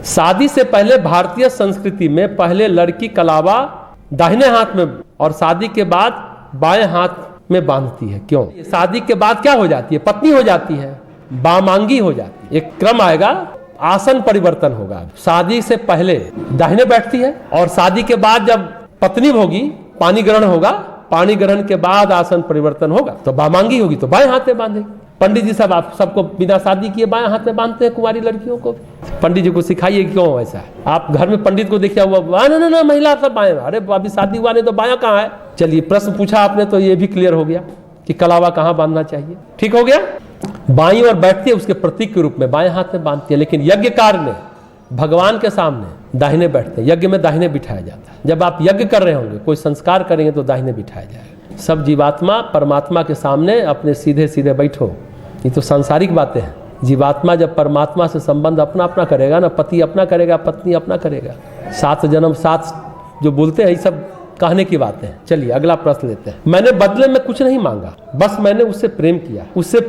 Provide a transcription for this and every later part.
शादी से पहले भारतीय संस्कृति में पहले लड़की कलावा दाहिने हाथ में और शादी के बाद बाएं हाथ में बांधती है। क्यों? शादी के बाद क्या हो जाती है? पत्नी हो जाती है, बामांगी हो जाती है। एक क्रम आएगा, आसन परिवर्तन होगा। शादी से पहले दाहिने बैठती है और शादी के बाद जब पत्नी होगी, पानी ग्रहण होगा, पानी ग्रहण के बाद आसन परिवर्तन होगा तो बामांगी होगी तो बाएं हाथ में बांधेगी। पंडित जी सब आप सबको बिना शादी किए बाएं हाथ में बांधते हैं कुंवारी लड़कियों को। पंडित जी को सिखाइए क्यों ऐसा है। आप घर में पंडित को देखिए हुआ ना महिला सब बाएं, अरे अभी शादी हुआ नहीं तो बायां कहाँ है। चलिए प्रश्न पूछा आपने तो ये भी क्लियर हो गया कि कलावा कहाँ बांधना चाहिए। ठीक हो गया। बाईं ओर बैठती है, उसके प्रतीक के रूप में बाएं हाथ में बांधती है। लेकिन यज्ञकार में भगवान के सामने दाहिने बैठते हैं। यज्ञ में दाहिने बिठाया जाता है। जब आप यज्ञ कर रहे होंगे, कोई संस्कार करेंगे तो दाहिने बिठाया जाएगा। सब जीवात्मा परमात्मा के सामने अपने सीधे सीधे बैठो। ये तो सांसारिक बातें हैं। जीवात्मा जब परमात्मा से संबंध अपना अपना करेगा ना, पति अपना करेगा, पत्नी अपना करेगा, 7 जन्म 7 जो बोलते हैं, ये सब कहने की बातें हैं। चलिए अगला प्रश्न लेते हैं। मैंने बदले में कुछ नहीं मांगा, बस मैंने उससे प्रेम किया। उससे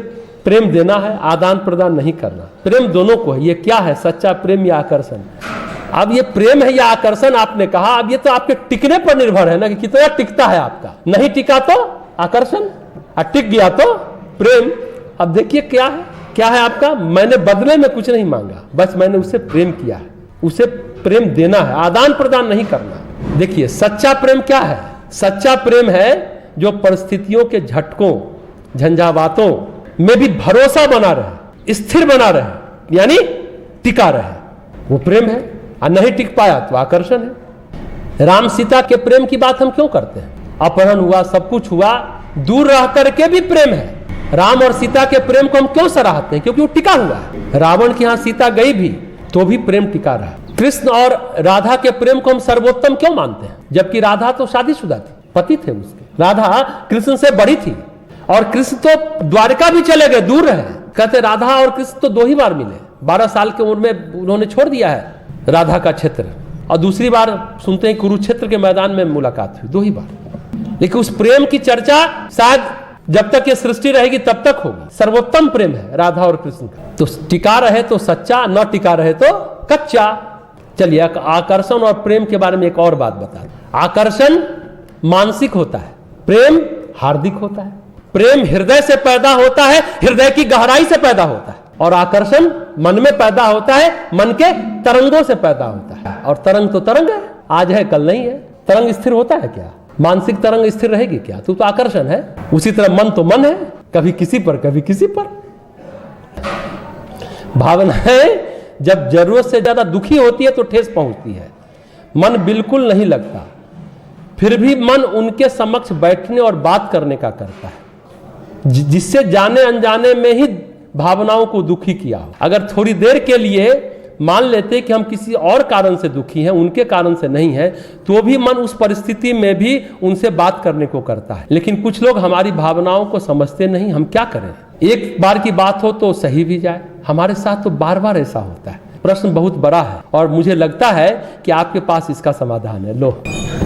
प्रेम देना है, आदान प्रदान नहीं करना। प्रेम दोनों को है। ये क्या है? सच्चा प्रेम या आकर्षण? अब ये प्रेम है या आकर्षण आपने कहा, अब ये तो आपके टिकने पर निर्भर है ना कि कितना टिकता है आपका। नहीं टिका तो आकर्षण, और टिक गया तो प्रेम। अब देखिए क्या है, क्या है आपका? मैंने बदले में कुछ नहीं मांगा, बस मैंने उससे प्रेम किया है। उसे प्रेम देना है, आदान प्रदान नहीं करना। देखिए सच्चा प्रेम क्या है? सच्चा प्रेम है जो परिस्थितियों के झटकों झंझावातों में भी भरोसा बना रहे, स्थिर बना रहे, यानी टिका रहे, वो प्रेम है। और नहीं टिक पाया तो आकर्षण है। राम सीता के प्रेम की बात हम क्यों करते हैं? अपहरण हुआ, सब कुछ हुआ, दूर रह करके भी प्रेम है। राम और सीता के प्रेम को हम क्यों सराहते हैं? क्योंकि वो टिका हुआ है। रावण के यहाँ सीता गई भी तो भी प्रेम टिका रहा। कृष्ण और राधा के प्रेम को हम सर्वोत्तम क्यों मानते हैं? जबकि राधा तो शादीशुदा थी, पति थे उसके। राधा कृष्ण से बड़ी थी और कृष्ण तो द्वारका भी चले गए, दूर रहे। कहते राधा और कृष्ण तो 2 ही बार मिले। 12 साल की उम्र में उन्होंने छोड़ दिया है राधा का क्षेत्र, और दूसरी बार सुनते हैं कुरुक्षेत्र के मैदान में मुलाकात हुई, 2 ही बार। लेकिन उस प्रेम की चर्चा शायद जब तक ये सृष्टि रहेगी तब तक होगी। सर्वोत्तम प्रेम है राधा और कृष्ण का। तो टिका रहे तो सच्चा, न टिका रहे तो कच्चा। चलिए आकर्षण और प्रेम के बारे में एक और बात बता दें। आकर्षण मानसिक होता है, प्रेम हार्दिक होता है। प्रेम हृदय से पैदा होता है, हृदय की गहराई से पैदा होता है। और आकर्षण मन में पैदा होता है, मन के तरंगों से पैदा होता है। और तरंग तो तरंग है, आज है कल नहीं है। तरंग स्थिर होता है क्या? मानसिक तरंग स्थिर रहेगी क्या? तो आकर्षण है। उसी तरह मन तो मन है, कभी किसी पर कभी किसी पर। भावनाएं जब जरूरत से ज्यादा दुखी होती है तो ठेस पहुंचती है, मन बिल्कुल नहीं लगता। फिर भी मन उनके समक्ष बैठने और बात करने का करता है, जिससे जाने अनजाने में ही भावनाओं को दुखी किया हो। अगर थोड़ी देर के लिए मान लेते कि हम किसी और कारण से दुखी हैं, उनके कारण से नहीं है, तो भी मन उस परिस्थिति में भी उनसे बात करने को करता है। लेकिन कुछ लोग हमारी भावनाओं को समझते नहीं। हम क्या करें? एक बार की बात हो तो सही भी जाए, हमारे साथ तो बार बार ऐसा होता है। प्रश्न बहुत बड़ा है और मुझे लगता है कि आपके पास इसका समाधान है। लो,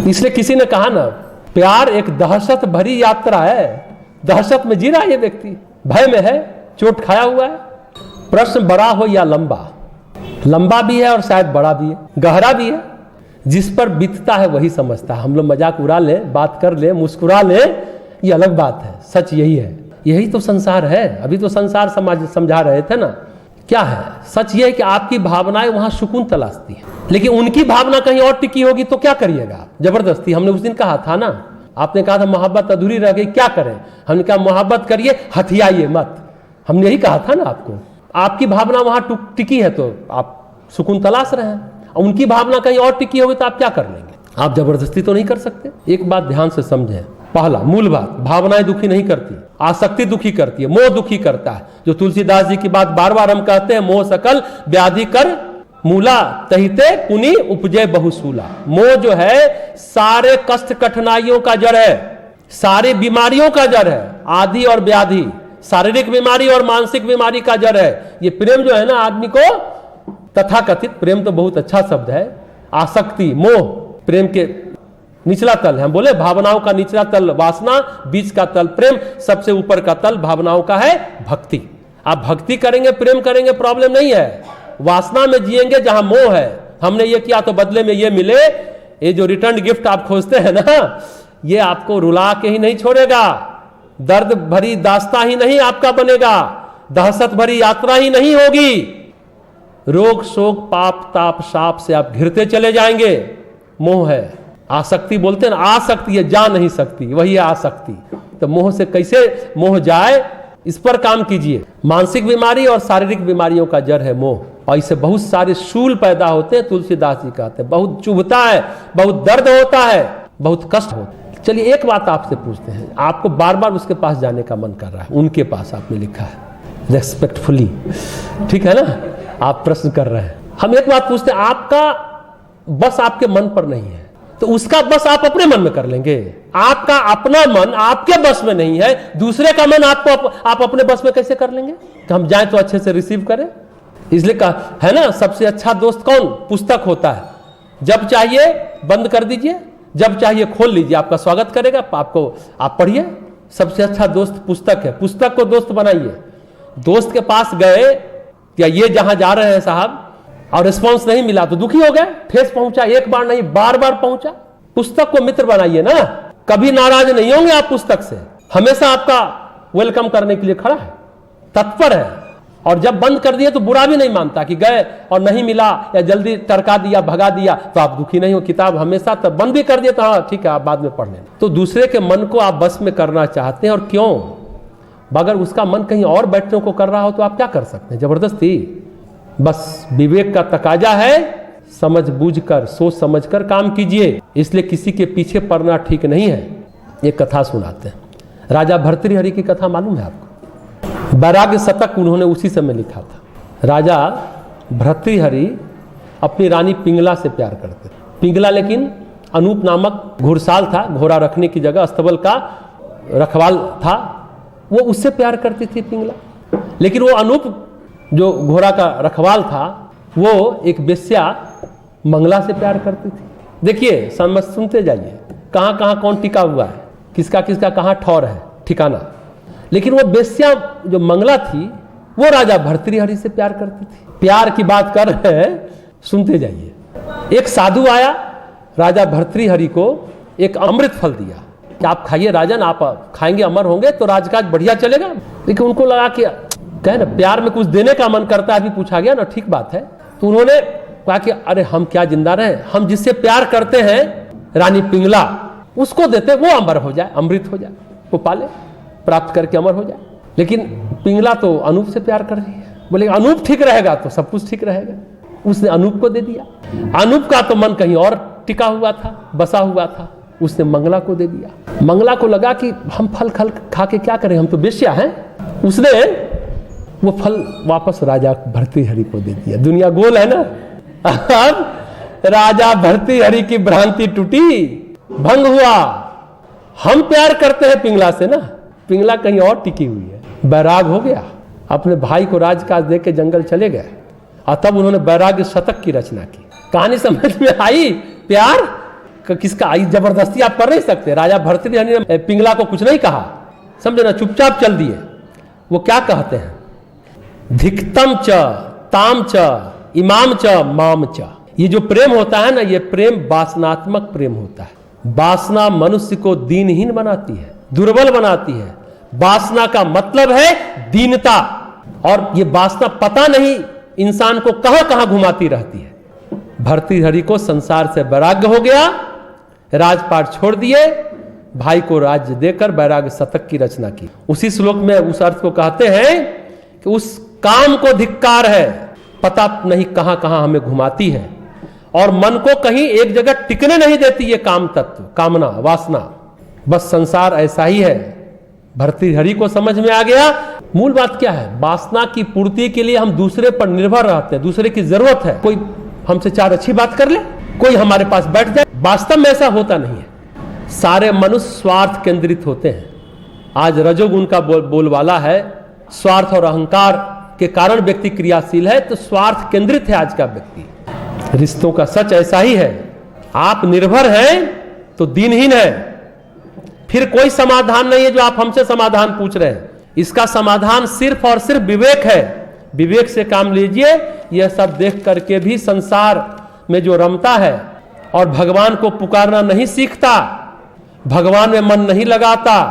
इसलिए किसी ने कहा ना, प्यार एक दहशत भरी यात्रा है। दहशत में जी रहा है ये व्यक्ति, भय में है, चोट खाया हुआ है। प्रश्न बड़ा हो या लंबा, लंबा भी है और शायद बड़ा भी है, गहरा भी है। जिस पर बीतता है वही समझता है। हम लोग मजाक उड़ा ले, बात कर ले, मुस्कुरा ले, ये अलग बात है। सच यही है, यही तो संसार है। अभी तो संसार समझा रहे थे ना। क्या है सच? ये है कि आपकी भावनाएं वहां सुकून तलाशती है, लेकिन उनकी भावना कहीं और टिकी होगी तो क्या करिएगा? जबरदस्ती। हमने उस दिन कहा था ना, आपने कहा था मोहब्बत अधूरी रह गई, क्या करें? हमने कहा मोहब्बत करिए, हथियाइए मत। हमने यही कहा था ना आपको। आपकी भावना वहां टिकी है तो आप सुकून तलाश रहे हैं, और उनकी भावना कहीं और टिकी होगी तो आप क्या कर लेंगे? आप जबरदस्ती तो नहीं कर सकते। एक बात ध्यान से समझें, पहला मूल बात, भावनाएं दुखी नहीं करती, आसक्ति दुखी करती है, मोह दुखी करता है। जो तुलसीदास जी की बात बार बार हम कहते हैं, मोह सकल व्याधि कर मूला, तहिते पुनि उपजय बहुसूला। मोह जो है सारे कष्ट कठिनाइयों का जड़ है, सारी बीमारियों का जड़ है। आदि और व्याधि, शारीरिक बीमारी और मानसिक बीमारी का जड़ है। ये प्रेम जो है ना, आदमी को तथाकथित प्रेम तो बहुत अच्छा शब्द है, आसक्ति मोह प्रेम के निचला तल है। हम बोले भावनाओं का निचला तल वासना, बीच का तल प्रेम, सबसे ऊपर का तल भावनाओं का है भक्ति। आप भक्ति करेंगे, प्रेम करेंगे, प्रॉब्लम नहीं है। वासना में जिएंगे जहां मोह है, हमने ये किया तो बदले में ये मिले, ये जो रिटर्न गिफ्ट आप खोजते हैं ना, ये आपको रुला के ही नहीं छोड़ेगा, दर्द भरी दास्तां ही नहीं आपका बनेगा, दहशत भरी यात्रा ही नहीं होगी, रोग शोक पाप ताप शाप से आप घिरते चले जाएंगे। मोह है, आसक्ति बोलते हैं ना, आसक्ति है, जा नहीं सकती, वही है आसक्ति। तो मोह से कैसे मोह जाए, इस पर काम कीजिए। मानसिक बीमारी और शारीरिक बीमारियों का जड़ है मोह, और इससे बहुत सारे शूल पैदा होते हैं। तुलसीदास जी कहते हैं बहुत चुभता है, बहुत दर्द होता है, बहुत कष्ट होता है। चलिए एक बात आपसे पूछते हैं, आपको बार बार उसके पास जाने का मन कर रहा है, उनके पास आपने लिखा है रेस्पेक्टफुली, ठीक है ना, आप प्रश्न कर रहे हैं। हम एक बात पूछते हैं, आपका बस आपके मन पर नहीं है, तो उसका बस आप अपने मन में कर लेंगे। आपका अपना मन आपके बस में नहीं है, दूसरे का मन आपको आप अपने बस में कैसे कर लेंगे कि हम जाएं तो अच्छे से रिसीव करें। इसलिए कहा है ना, सबसे अच्छा दोस्त कौन? पुस्तक होता है। जब चाहिए बंद कर दीजिए, जब चाहिए खोल लीजिए, आपका स्वागत करेगा, आपको आप पढ़िए। सबसे अच्छा दोस्त पुस्तक है, पुस्तक को दोस्त बनाइए। दोस्त के पास गए या ये जहां जा रहे हैं साहब, और रिस्पॉन्स नहीं मिला तो दुखी हो गए, ठेस पहुंचा, एक बार नहीं बार बार पहुंचा। पुस्तक को मित्र बनाइए ना, कभी नाराज नहीं होंगे आप पुस्तक से, हमेशा आपका वेलकम करने के लिए खड़ा है, तत्पर है। और जब बंद कर दिए तो बुरा भी नहीं मानता कि गए और नहीं मिला या जल्दी टरका दिया, भगा दिया, तो आप दुखी नहीं हो। किताब हमेशा तब बंद भी कर दिए तो हाँ ठीक है, आप बाद में पढ़ लेना। तो दूसरे के मन को आप बस में करना चाहते हैं, और क्यों? अगर उसका मन कहीं और बैठने को कर रहा हो तो आप क्या कर सकते हैं? जबरदस्ती? बस विवेक का तकाजा है, समझ बूझ कर सोच समझ कर काम कीजिए। इसलिए किसी के पीछे पड़ना ठीक नहीं है। एक कथा सुनाते हैं, राजा भर्तृहरि की कथा मालूम है आपको? वैराग्य शतक उन्होंने उसी समय लिखा था। राजा भर्तृहरि अपनी रानी पिंगला से प्यार करते थे। पिंगला लेकिन अनूप नामक घुड़साल था, घोड़ा रखने की जगह अस्तबल का रखवाल था, वो उससे प्यार करती थी पिंगला। लेकिन वो अनूप जो घोड़ा का रखवाल था, वो एक बेश्या मंगला से प्यार करती थी। देखिए समझ, सुनते जाइए, कहाँ कहाँ कौन टिका हुआ है, किसका किसका कहाँ ठौर है ठिकाना। लेकिन वो बेश्या जो मंगला थी, वो राजा भर्तृहरि से प्यार करती थी। प्यार की बात कर रहे हैं, सुनते जाइए। एक साधु आया, राजा भर्तृहरि को एक अमृत फल दिया कि आप खाइए राजन, आप खाएंगे अमर होंगे तो राजकाज बढ़िया चलेगा। लेकिन उनको लगा कि कहे ना, प्यार में कुछ देने का मन करता है, अभी पूछा गया ना, ठीक बात है। तो उन्होंने कहा कि अरे हम क्या जिंदा रहे, हम जिससे प्यार करते हैं रानी पिंगला, उसको देते, वो अमर हो जाए, अमृत हो जाए, वो पाले, प्राप्त करके अमर हो जाए। लेकिन पिंगला तो अनूप से प्यार कर रही है। बोले अनूप ठीक रहेगा तो सब कुछ ठीक रहेगा। उसने अनूप को दे दिया। अनूप का तो मन कहीं और टिका हुआ था, बसा हुआ था, उसने मंगला को दे दिया। मंगला को लगा कि हम फल खा के क्या करें, हम तो बेश्या हैं। उसने वो फल वापस राजा भर्तृहरि को दे दिया। दुनिया गोल है ना। अब राजा भर्तृहरि की भ्रांति टूटी, भंग हुआ। हम प्यार करते हैं पिंगला से ना, पिंगला कहीं और टिकी हुई है। बैराग हो गया, अपने भाई को राजकाज दे के जंगल चले गए, और तब उन्होंने वैराग्य शतक की रचना की। कहानी समझ में आई? प्यार किसका आई, जबरदस्ती आप कर नहीं सकते। राजा भर्तृहरि ने पिंगला को कुछ नहीं कहा, समझे ना, चुपचाप चल दिए। वो क्या कहते हैं, धिक्तम च ताम च इमाम च माम च। ये जो प्रेम होता है ना, ये प्रेम वासनात्मक प्रेम होता है। वासना मनुष्य को दीनहीन बनाती है, दुर्बल बनाती है। वासना का मतलब है दीनता, और ये वासना पता नहीं इंसान को कहां कहां घुमाती रहती है। भर्तृहरि को संसार से वैराग्य हो गया, राजपाट छोड़ दिए, भाई को राज्य देकर वैराग्य शतक की रचना की। उसी श्लोक में उस अर्थ को कहते हैं कि उस काम को धिक्कार है, पता नहीं कहां कहां हमें घुमाती है, और मन को कहीं एक जगह टिकने नहीं देती ये काम तत्व, कामना, वासना। बस संसार ऐसा ही है। भर्तृहरि को समझ में आ गया मूल बात क्या है। वासना की पूर्ति के लिए हम दूसरे पर निर्भर रहते हैं, दूसरे की जरूरत है। कोई हमसे चार अच्छी बात कर ले, कोई हमारे पास बैठ जाए। वास्तव में ऐसा होता नहीं है। सारे मनुष्य स्वार्थ केंद्रित होते हैं। आज रजोगुण का बोलबाला है, स्वार्थ और अहंकार के कारण व्यक्ति क्रियाशील है, तो स्वार्थ केंद्रित है आज का व्यक्ति। रिश्तों का सच ऐसा ही है। आप निर्भर हैं तो दीनहीन है। फिर कोई समाधान नहीं है जो आप हमसे समाधान पूछ रहे हैं। इसका समाधान सिर्फ और सिर्फ विवेक है। विवेक से काम लीजिए। यह सब देख करके भी संसार में जो रमता है और भगवान को पुकारना नहीं सीखता, भगवान में मन नहीं लगाता,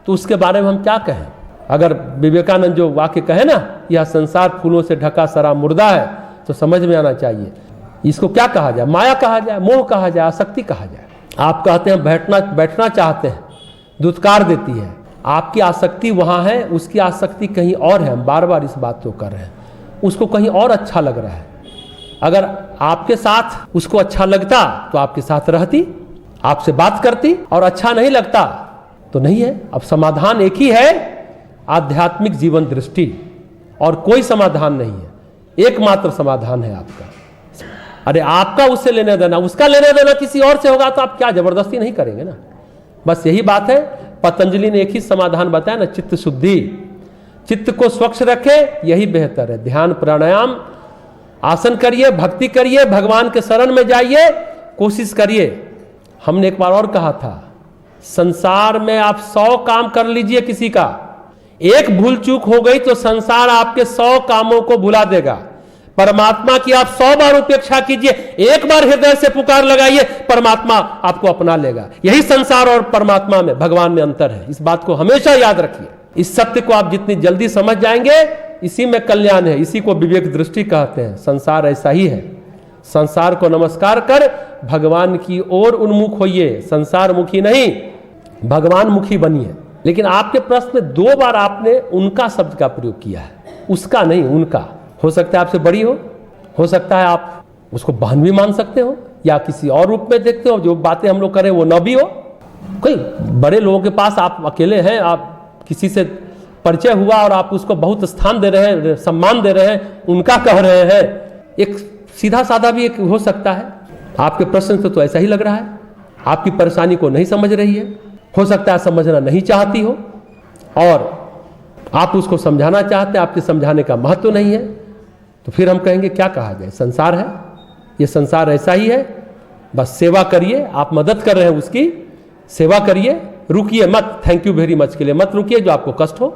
तो उसके बारे में हम क्या कहें। अगर विवेकानंद जो वाक्य कहे ना, यह संसार फूलों से ढका सरा मुर्दा है, तो समझ में आना चाहिए इसको क्या कहा जाए। माया कहा जाए, मोह कहा जाए, आसक्ति कहा जाए। आप कहते हैं बैठना चाहते हैं, दुत्कार देती है, आपकी आसक्ति वहां है, उसकी आसक्ति कहीं और है। हम बार बार इस बात को कर रहे हैं, उसको कहीं और अच्छा लग रहा है। अगर आपके साथ उसको अच्छा लगता तो आपके साथ रहती, आपसे बात करती, और अच्छा नहीं लगता तो नहीं है। अब समाधान एक ही है, आध्यात्मिक जीवन दृष्टि, और कोई समाधान नहीं है। एकमात्र समाधान है आपका। अरे आपका उससे लेने देना, उसका लेने देना किसी और से होगा तो आप क्या जबरदस्ती नहीं करेंगे ना। बस यही बात है। पतंजलि ने एक ही समाधान बताया ना, चित्त शुद्धि, चित्त को स्वच्छ रखे, यही बेहतर है। ध्यान, प्राणायाम, आसन करिए, भक्ति करिए, भगवान के शरण में जाइए, कोशिश करिए। हमने एक बार और कहा था, संसार में आप 100 काम कर लीजिए, किसी का एक भूल चूक हो गई तो संसार आपके 100 कामों को भुला देगा। परमात्मा की आप 100 बार उपेक्षा कीजिए, एक बार हृदय से पुकार लगाइए, परमात्मा आपको अपना लेगा। यही संसार और परमात्मा में, भगवान में अंतर है। इस बात को हमेशा याद रखिए। इस सत्य को आप जितनी जल्दी समझ जाएंगे, इसी में कल्याण है। इसी को विवेक दृष्टि कहते हैं। संसार ऐसा ही है। संसार को नमस्कार कर भगवान की ओर उन्मुख होइए। संसार मुखी नहीं, भगवान मुखी बनिए। लेकिन आपके प्रश्न में 2 बार आपने उनका शब्द का प्रयोग किया है, उसका नहीं, उनका। हो सकता है आपसे बड़ी हो सकता है आप उसको बहन भी मान सकते हो, या किसी और रूप में देखते हो। जो बातें हम लोग करें वो न भी हो। कोई बड़े लोगों के पास आप अकेले हैं, आप किसी से परिचय हुआ और आप उसको बहुत स्थान दे रहे हैं, सम्मान दे रहे हैं, उनका कह रहे हैं। एक सीधा साधा भी एक हो सकता है। आपके प्रश्न से तो ऐसा ही लग रहा है, आपकी परेशानी को नहीं समझ रही है। हो सकता है समझना नहीं चाहती हो, और आप उसको समझाना चाहते हैं, आपके समझाने का महत्व नहीं है। तो फिर हम कहेंगे क्या कहा जाए, संसार है, ये संसार ऐसा ही है। बस सेवा करिए, आप मदद कर रहे हैं, उसकी सेवा करिए, रुकिए मत। थैंक यू वेरी मच के लिए मत रुकिए जो आपको कष्ट हो।